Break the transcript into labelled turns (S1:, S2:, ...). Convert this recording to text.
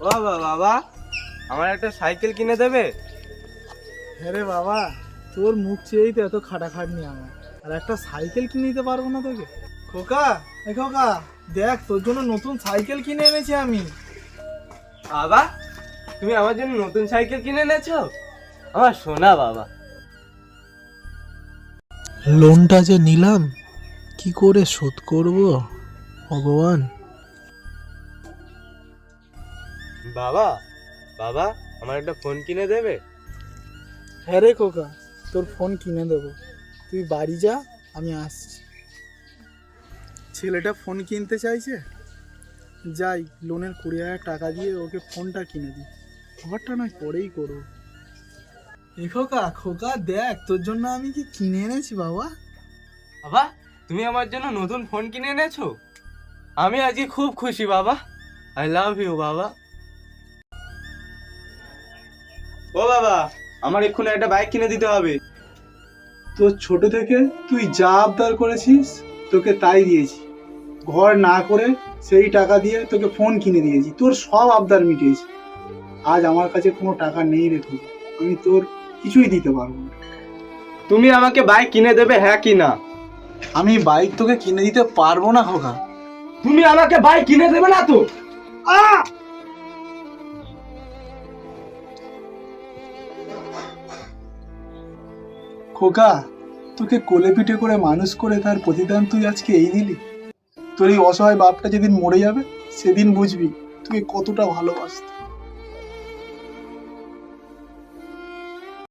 S1: ও বাবা, আমার একটা সাইকেল কিনে দেবে?
S2: হ্যাঁ রে বাবা, তোর মুখ চেয়েই তো এত খাটাখাটনি আমার, আর একটা সাইকেল কিনে দিতে পারবো না তোকে? খোকা, খোকা, দেখ তোর জন্য নতুন সাইকেল কিনে এনেছি আমি।
S1: বাবা, তুমি আমার জন্য নতুন সাইকেল কিনে এনেছো? আমার সোনা বাবা।
S2: লোনটা যে নিলাম কি করে শোধ করব ভগবান।
S1: বাবা বাবা, আমার একটা ফোন কিনে দেবে?
S2: হ্যাঁ রে খোকা, তোর ফোন কিনে দেবো, তুই বাড়ি যা, আমি আসছি। ছেলেটা ফোন কিনতে চাইছে, যাই লোনের 20,000 টাকা দিয়ে ওকে ফোনটা কিনে দিই, ঘরটা নয় পরেই করবো। এ খোকা, খোকা দেখ তোর জন্য আমি কি কিনে এনেছি বাবা।
S1: বাবা, তুমি আমার জন্য নতুন ফোন কিনে এনেছো? আমি আজকে খুব খুশি বাবা। আই লাভ ইউ বাবা। ও বাবা, আমার এক্ষুনি একটা বাইক কিনে দিতে হবে।
S2: তোর ছোট থেকে তুই যা আবদার করেছিস তোকে তাই দিয়েছি, ঘর না করে সেই টাকা দিয়ে তোকে ফোন কিনে দিয়েছি, তোর সব আবদার মিটিয়েছি। আজ আমার কাছে কোনো টাকা নেই রে খোকা, আমি তোর কিছুই দিতে পারবো না।
S1: তুমি আমাকে বাইক কিনে দেবে, হ্যাঁ কি না?
S2: আমি বাইক তোকে কিনে দিতে পারবো না খোকা।
S1: তুমি আমাকে বাইক কিনে দেবে না তো?
S2: খোকা, তোকে কোলে পিঠে করে মানুষ করে তার প্রতিদান তুই আজকে এই দিলি? তোর এই অসহায় বাপটা যেদিন মরে যাবে সেদিন বুঝবি তুই কতটা ভালোবাসতি।